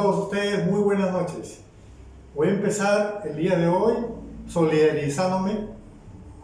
todos ustedes, muy buenas noches. Voy a empezar el día de hoy solidarizándome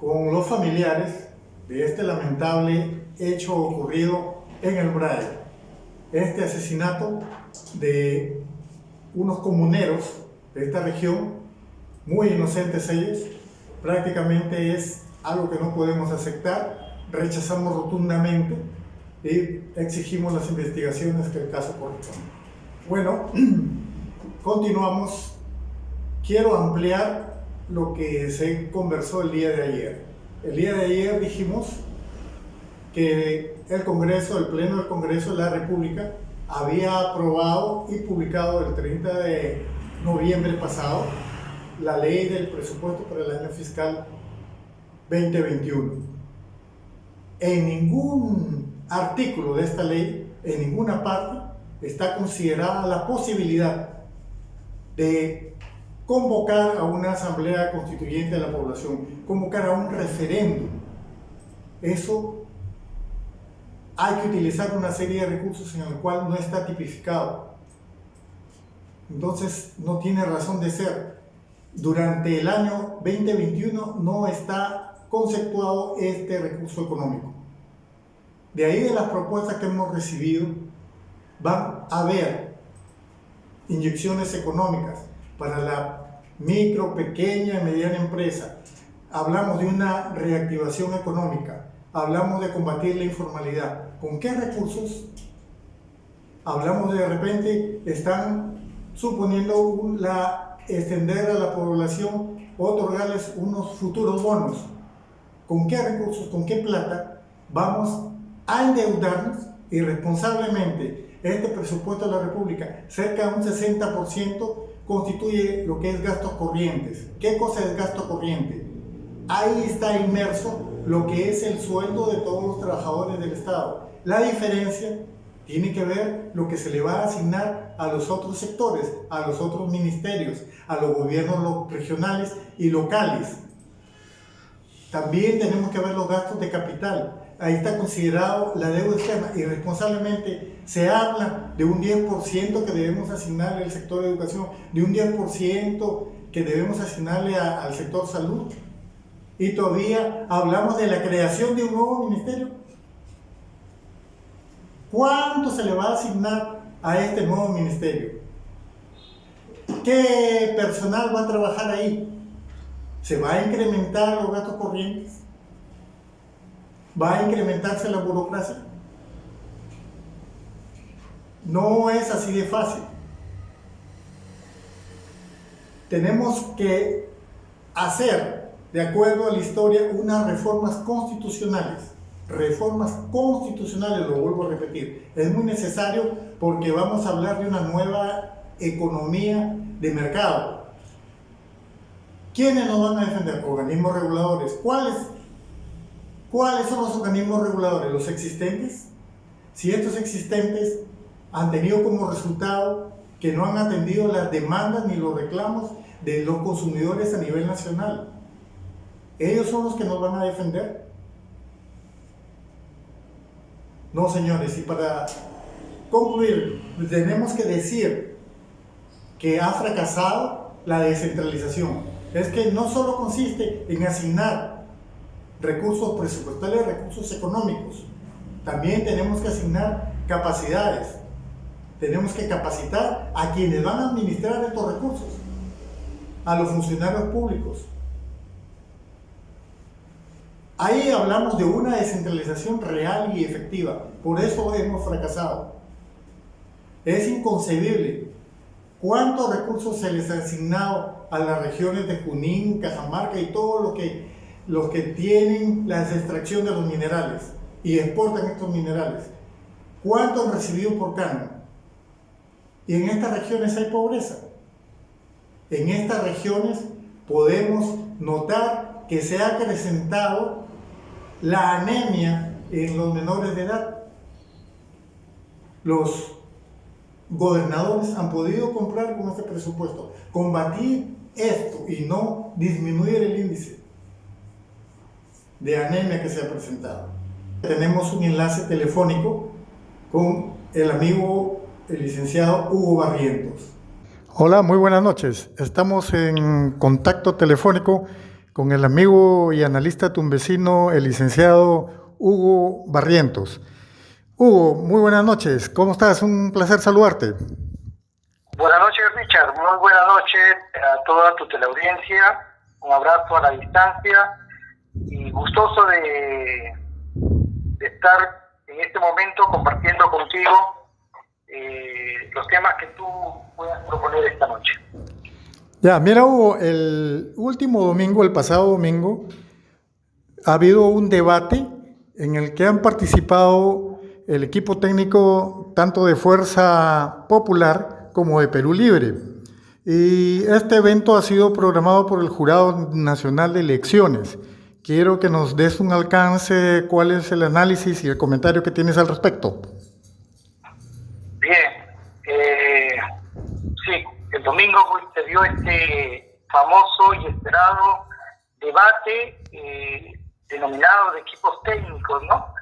con los familiares de este lamentable hecho ocurrido en El Braille. Este asesinato de unos comuneros de esta región, muy inocentes ellos, prácticamente es algo que no podemos aceptar, rechazamos rotundamente y exigimos las investigaciones que el caso corresponde. Bueno, continuamos. Quiero ampliar lo que se conversó el día de ayer. El día de ayer dijimos que el Congreso, el Pleno del Congreso de la República, había aprobado y publicado el 30 de noviembre pasado la ley del presupuesto para el año fiscal 2021. En ningún artículo de esta ley, en ninguna parte, está considerada la posibilidad de convocar a una asamblea constituyente de la población, convocar a un referéndum. Eso hay que utilizar una serie de recursos en el cual no está tipificado. Entonces no tiene razón de ser. Durante el año 2021 no está conceptuado este recurso económico. De ahí, de las propuestas que hemos recibido, van a haber inyecciones económicas para la micro, pequeña y mediana empresa. Hablamos de una reactivación económica, hablamos de combatir la informalidad. ¿Con qué recursos? Hablamos de repente, están suponiendo extender a la población, otorgarles unos futuros bonos. ¿Con qué recursos, con qué plata vamos a endeudarnos irresponsablemente? Este presupuesto de la República, cerca de un 60% constituye lo que es gastos corrientes. ¿Qué cosa es gasto corriente? Ahí está inmerso lo que es el sueldo de todos los trabajadores del Estado. La diferencia tiene que ver lo que se le va a asignar a los otros sectores, a los otros ministerios, a los gobiernos regionales y locales. También tenemos que ver los gastos de capital. Ahí está considerado la deuda externa. Irresponsablemente se habla de un 10% que debemos asignarle al sector de educación, de un 10% que debemos asignarle al sector salud. Y todavía hablamos de la creación de un nuevo ministerio. ¿Cuánto se le va a asignar a este nuevo ministerio? ¿Qué personal va a trabajar ahí? ¿Se va a incrementar los gastos corrientes? ¿Va a incrementarse la burocracia? No es así de fácil. Tenemos que hacer, de acuerdo a la historia, unas reformas constitucionales. Reformas constitucionales, lo vuelvo a repetir. Es muy necesario porque vamos a hablar de una nueva economía de mercado. ¿Quiénes nos van a defender? Organismos reguladores. ¿Cuáles son los organismos reguladores? ¿Los existentes? Si estos existentes han tenido como resultado que no han atendido las demandas ni los reclamos de los consumidores a nivel nacional, ¿ellos son los que nos van a defender? No, señores. Y para concluir, tenemos que decir que ha fracasado la descentralización. Es que no solo consiste en asignar recursos presupuestales, recursos económicos. También tenemos que asignar capacidades. Tenemos que capacitar a quienes van a administrar estos recursos, a los funcionarios públicos. Ahí hablamos de una descentralización real y efectiva. Por eso hemos fracasado. Es inconcebible cuántos recursos se les ha asignado a las regiones de Junín, Cajamarca y todo los que tienen la extracción de los minerales y exportan estos minerales. ¿Cuánto han recibido por canon? Y en estas regiones hay pobreza. En estas regiones podemos notar que se ha acrecentado la anemia en los menores de edad. Los gobernadores han podido comprar con este presupuesto, combatir esto y no disminuir el índice de anemia que se ha presentado. Tenemos un enlace telefónico con el amigo, el licenciado Hugo Barrientos. Hola, muy buenas noches. Estamos en contacto telefónico con el amigo y analista tumbesino, el licenciado Hugo Barrientos. Hugo, muy buenas noches. ¿Cómo estás? Un placer saludarte. Buenas noches, Richard. Muy buenas noches a toda tu teleaudiencia. Un abrazo a la distancia y gustoso de estar en este momento compartiendo contigo los temas que tú puedas proponer esta noche. Ya, mira, Hugo, el último domingo, el pasado domingo, ha habido un debate en el que han participado el equipo técnico tanto de Fuerza Popular como de Perú Libre. Y este evento ha sido programado por el Jurado Nacional de Elecciones. Quiero que nos des un alcance, cuál es el análisis y el comentario que tienes al respecto. Bien, sí, el domingo se dio este famoso y esperado debate denominado de equipos técnicos, ¿no?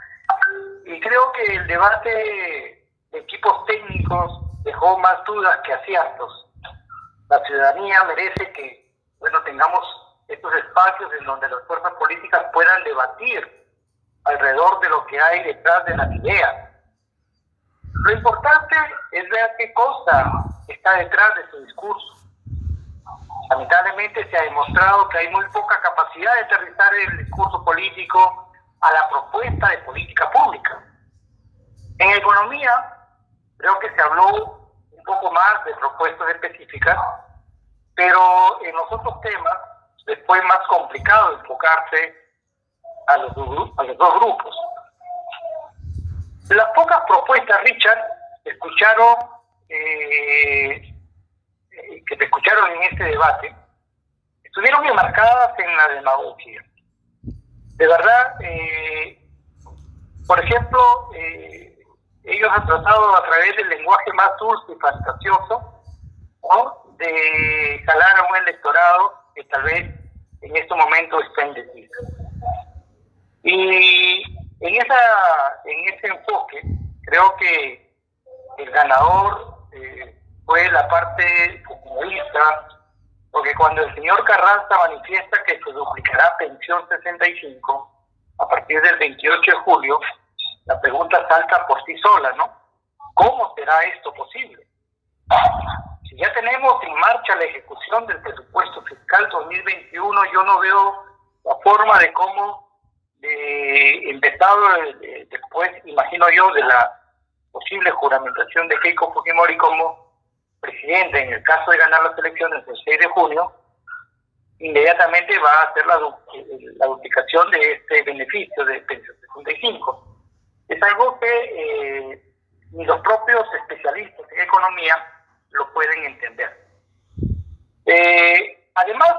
Y creo que el debate de equipos técnicos dejó más dudas que aciertos. La ciudadanía merece que, tengamos estos espacios en donde las fuerzas políticas puedan debatir alrededor de lo que hay detrás de las ideas. Lo importante es ver qué cosa está detrás de su discurso. Lamentablemente se ha demostrado que hay muy poca capacidad de aterrizar el discurso político a la propuesta de política pública. En economía, creo que se habló un poco más de propuestas específicas, pero en los otros temas fue más complicado enfocarse a los dos grupos. Las pocas propuestas, Richard, que se escucharon en este debate, estuvieron enmarcadas en la demagogia. De verdad, por ejemplo, ellos han tratado a través del lenguaje más dulce y fantasioso, ¿no?, de jalar a un electorado que tal vez en este momento está indeciso. Y en ese enfoque, creo que el ganador fue la parte populista, porque cuando el señor Carranza manifiesta que se duplicará pensión 65 a partir del 28 de julio, la pregunta salta por sí sola, ¿no? ¿Cómo será esto posible? Si ya tenemos en marcha la ejecución del presupuesto fiscal 2021, yo no veo la forma de cómo, empezado después, imagino yo, de la posible juramentación de Keiko Fujimori como presidente, en el caso de ganar las elecciones el 6 de junio, inmediatamente va a hacer la duplicación de este beneficio de pensión 65. Es algo que ni los propios especialistas en economía lo pueden entender. Además,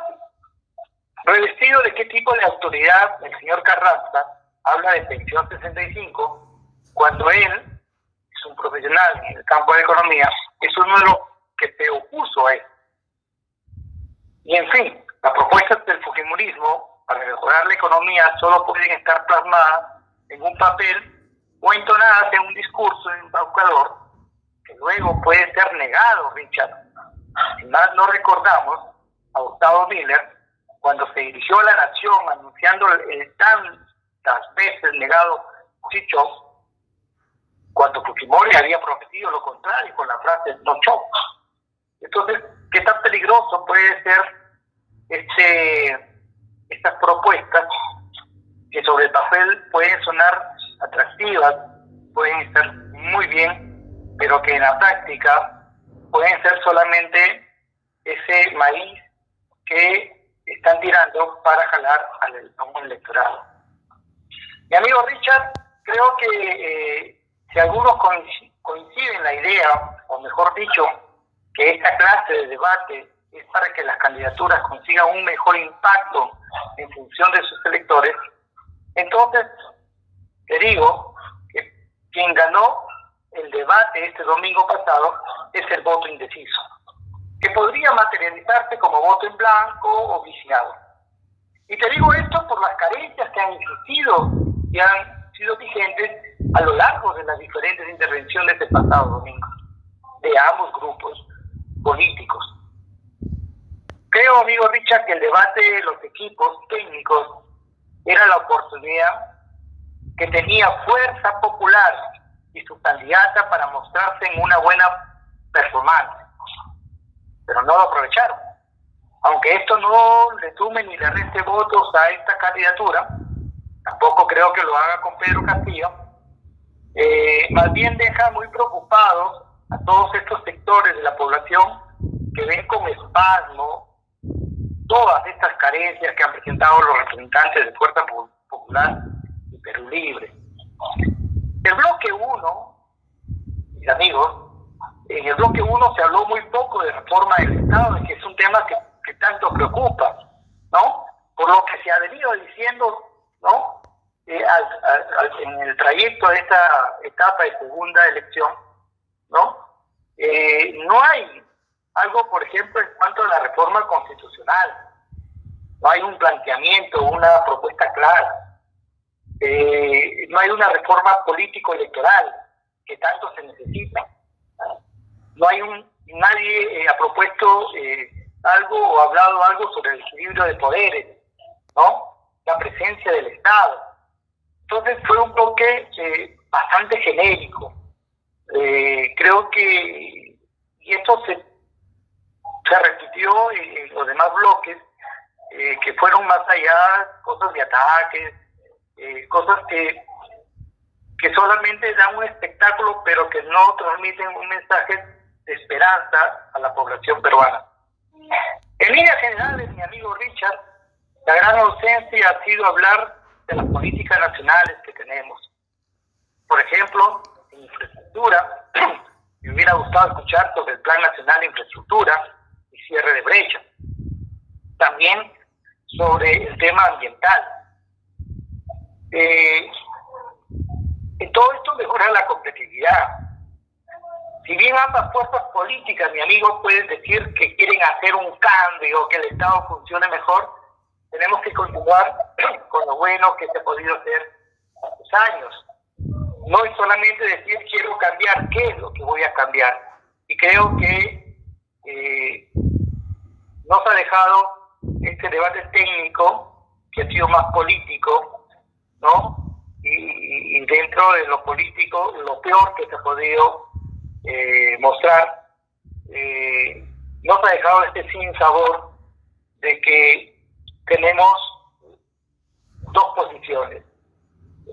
revestido de qué tipo de autoridad el señor Carranza habla de pensión 65, cuando él es un profesional en el campo de economía, es uno de los que se opuso a él. Y en fin, las propuestas del fujimorismo para mejorar la economía solo pueden estar plasmadas en un papel o entonadas en un discurso embaucador que luego puede ser negado, Richard. Si más no recordamos a Gustavo Miller, cuando se dirigió a la nación anunciando el tantas veces negado Khrushchev, cuando Fujimori había prometido lo contrario con la frase no shock. Entonces, ¿qué tan peligroso puede ser estas propuestas que sobre el papel pueden sonar atractivas, pueden estar muy bien, pero que en la práctica pueden ser solamente ese maíz que están tirando para jalar a un electorado? Mi amigo Richard, creo que si algunos coinciden en la idea, o mejor dicho, que esta clase de debate es para que las candidaturas consigan un mejor impacto en función de sus electores, entonces te digo que quien ganó el debate este domingo pasado es el voto indeciso, que podría materializarse como voto en blanco o viciado. Y te digo esto por las carencias que han existido y han sido vigentes a lo largo de las diferentes intervenciones del pasado domingo, de ambos grupos. políticos. Creo, amigo Richard, que el debate de los equipos técnicos era la oportunidad que tenía Fuerza Popular y su candidata para mostrarse en una buena performance, pero no lo aprovecharon. Aunque esto no le sume ni le reste votos a esta candidatura, tampoco creo que lo haga con Pedro Castillo, más bien deja muy preocupados a todos estos sectores de la población que ven con espasmo todas estas carencias que han presentado los representantes de Fuerza Popular y Perú Libre. El bloque 1, mis amigos, en el bloque 1 se habló muy poco de reforma del Estado, que es un tema que tanto preocupa, ¿no? Por lo que se ha venido diciendo, ¿no? En el trayecto de esta etapa de segunda elección, ¿no? No hay algo, por ejemplo, en cuanto a la reforma constitucional. No hay un planteamiento, una propuesta clara. No hay una reforma político-electoral que tanto se necesita. No hay nadie ha propuesto algo o hablado algo sobre el equilibrio de poderes, ¿no? La presencia del Estado. Entonces fue un bloque bastante genérico. Creo que, y esto se repitió en los demás bloques, que fueron más allá, cosas de ataques, cosas que solamente dan un espectáculo, pero que no transmiten un mensaje de esperanza a la población peruana. En líneas generales, mi amigo Richard, la gran ausencia ha sido hablar de las políticas nacionales que tenemos. Por ejemplo, en infraestructura, me hubiera gustado escuchar sobre el Plan Nacional de Infraestructura y cierre de brecha. También sobre el tema ambiental. En todo esto mejora la competitividad. Si bien ambas fuerzas políticas, mi amigo, pueden decir que quieren hacer un cambio, que el Estado funcione mejor, tenemos que continuar con lo bueno que se ha podido hacer hace años. No es solamente decir quiero cambiar, ¿qué es lo que voy a cambiar? Y creo que nos ha dejado este debate técnico que ha sido más político, ¿no? Y dentro de lo político, lo peor que se ha podido mostrar, nos ha dejado este sinsabor de que tenemos dos posiciones.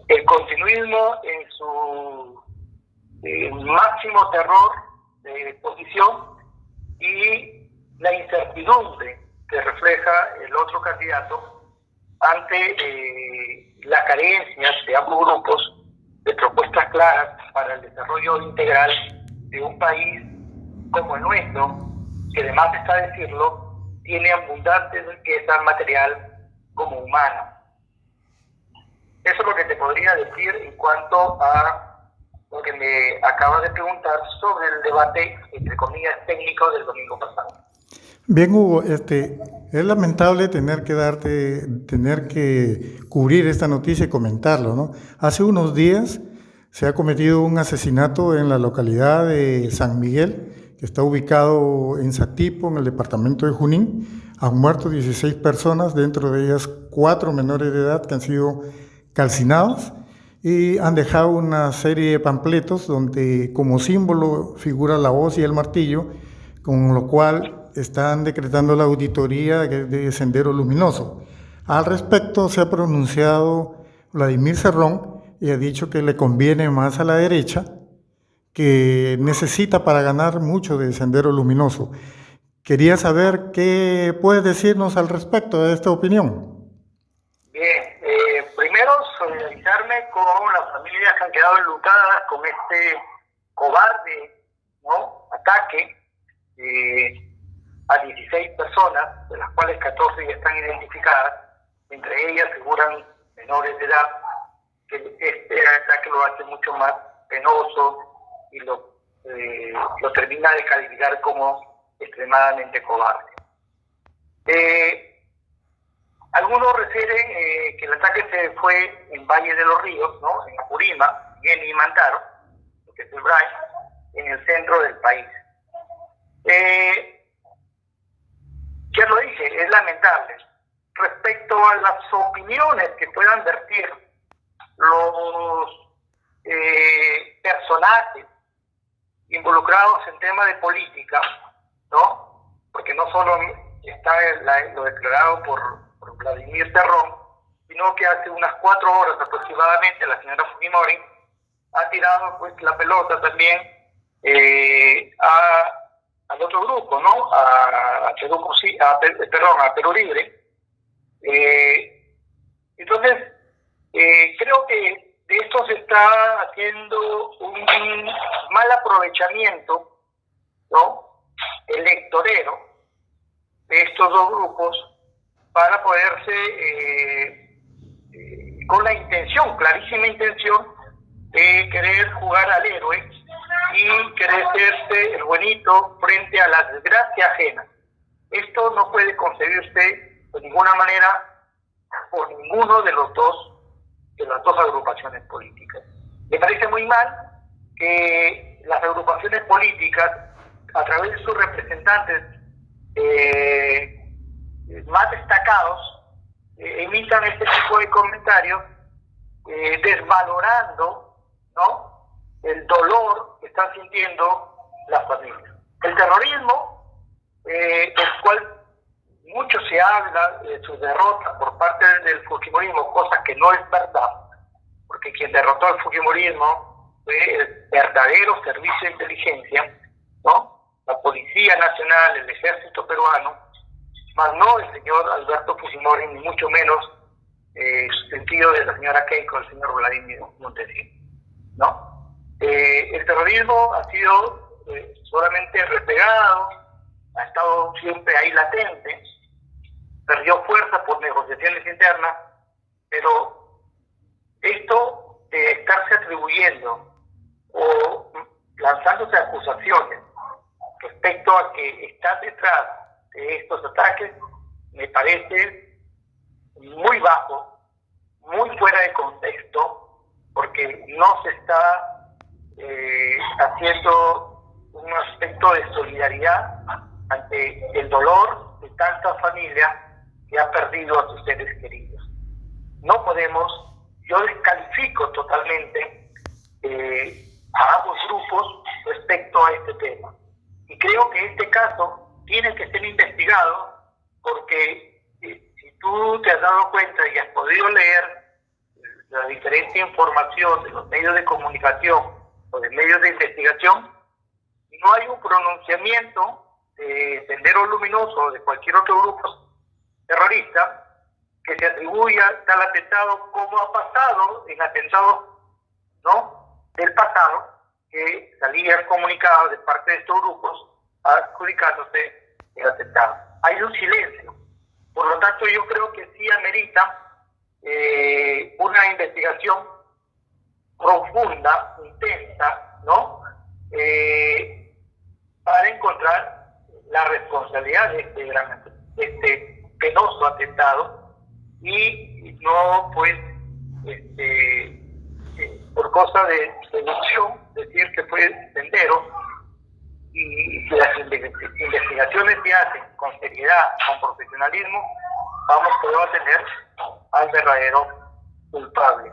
El continuismo en su máximo terror de posición y la incertidumbre que refleja el otro candidato ante las carencias de ambos grupos de propuestas claras para el desarrollo integral de un país como el nuestro, que además está decirlo, tiene abundante riqueza material como humana. Eso es lo que te podría decir en cuanto a lo que me acabas de preguntar sobre el debate, entre comillas, técnico del domingo pasado. Bien, Hugo, es lamentable tener que cubrir esta noticia y comentarlo, ¿no? Hace unos días se ha cometido un asesinato en la localidad de San Miguel, que está ubicado en Satipo, en el departamento de Junín. Han muerto 16 personas, dentro de ellas 4 menores de edad que han sido calcinados, y han dejado una serie de panfletos donde como símbolo figura la hoz y el martillo, con lo cual están decretando la auditoría de Sendero Luminoso. Al respecto se ha pronunciado Vladimir Cerrón y ha dicho que le conviene más a la derecha, que necesita para ganar mucho de Sendero Luminoso. Quería saber qué puedes decirnos al respecto de esta opinión. Bien, primero solidarizarme con las familias que han quedado enlutadas con este cobarde, ¿no?, ataque a 16 personas, de las cuales 14 ya están identificadas, entre ellas figuran menores de edad, que es la que lo hace mucho más penoso y lo termina de calificar como extremadamente cobarde. Algunos refieren que el ataque se fue en Valle de los Ríos, ¿no?, en Apurima, y en Imantaro, que es el Bray, en el centro del país. Ya lo dije, es lamentable. Respecto a las opiniones que puedan vertir los personajes involucrados en temas de política, ¿no? Porque no solo está lo declarado por Vladimir Terrón, sino que hace unas 4 horas aproximadamente la señora Fujimori ha tirado pues la pelota también al otro grupo, ¿no? A Perú Libre. Entonces, creo que de esto se está haciendo un mal aprovechamiento, ¿no? Electorero de estos dos grupos para poderse, con la intención, clarísima intención, de querer jugar al héroe y querer serse el buenito frente a la desgracia ajena. Esto no puede concebirse de ninguna manera por ninguno de las dos agrupaciones políticas. Me parece muy mal que las agrupaciones políticas, a través de sus representantes más destacados, emitan este tipo de comentarios desvalorando, ¿no?, el dolor que están sintiendo las familias. El terrorismo, del cual mucho se habla de su derrota por parte del Fujimorismo, cosa que no es verdad, porque quien derrotó al Fujimorismo fue el verdadero servicio de inteligencia, ¿no?, la Policía Nacional, el Ejército Peruano, más no el señor Alberto Fujimori, ni mucho menos su sentido de la señora Keiko, el señor Vladimir Montesinos, ¿no? El terrorismo ha sido solamente replegado, ha estado siempre ahí latente, perdió fuerza por negociaciones internas, pero esto de estarse atribuyendo o lanzándose acusaciones respecto a que está detrás de estos ataques, me parece muy bajo, muy fuera de contexto, porque no se está haciendo un aspecto de solidaridad ante el dolor de tanta familia que ha perdido a sus seres queridos. No podemos, yo descalifico totalmente a ambos grupos respecto a este tema. Y creo que este caso tiene que ser investigado porque si tú te has dado cuenta y has podido leer la diferente información de los medios de comunicación o de medios de investigación, no hay un pronunciamiento de Sendero Luminoso o de cualquier otro grupo terrorista que se atribuya tal atentado como ha pasado en atentados, ¿no?, del pasado, que salían comunicados de parte de estos grupos adjudicándose el atentado. Hay un silencio. Por lo tanto, yo creo que sí amerita una investigación profunda, intensa, ¿no?, para encontrar la responsabilidad de este penoso atentado y no, pues, por cosa de seducción, decir que fue Sendero, y las investigaciones se hacen con seriedad, con profesionalismo, podemos tener al verdadero culpable.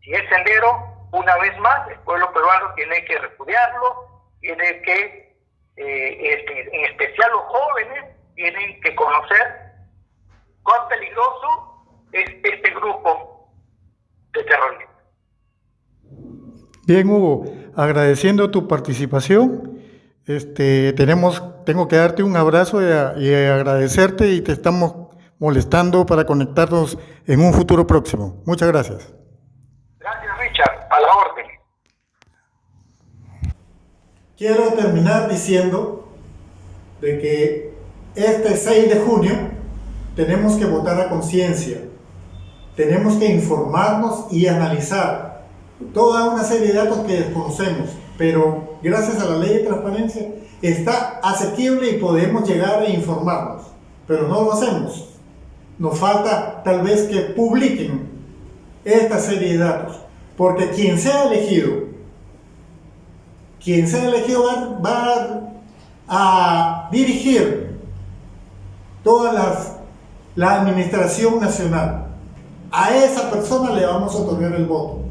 Si es Sendero, una vez más, el pueblo peruano tiene que repudiarlo, tiene que, en especial los jóvenes, tienen que conocer cuán peligroso es este grupo de terrorismo. Bien, Hugo, agradeciendo tu participación, tengo que darte un abrazo y agradecerte, y te estamos molestando para conectarnos en un futuro próximo. Muchas gracias. Gracias, Richard, a la orden. Quiero terminar diciendo de que este 6 de junio tenemos que votar a conciencia, tenemos que informarnos y analizar toda una serie de datos que desconocemos, pero gracias a la ley de transparencia está asequible y podemos llegar a informarnos, pero no lo hacemos. Nos falta tal vez que publiquen esta serie de datos, porque quien sea elegido va a dirigir toda la administración nacional, a esa persona le vamos a otorgar el voto.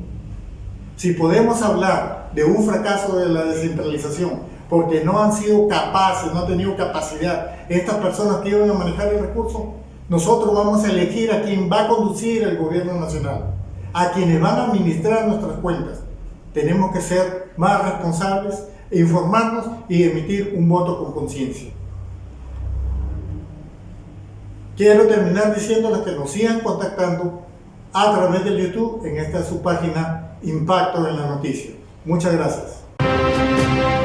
Si podemos hablar de un fracaso de la descentralización, porque no han sido capaces, no han tenido capacidad estas personas que iban a manejar el recurso, nosotros vamos a elegir a quien va a conducir el gobierno nacional, a quienes van a administrar nuestras cuentas. Tenemos que ser más responsables, informarnos y emitir un voto con conciencia. Quiero terminar diciéndoles que nos sigan contactando a través del YouTube en esta su página Impacto en la Noticia. Muchas gracias.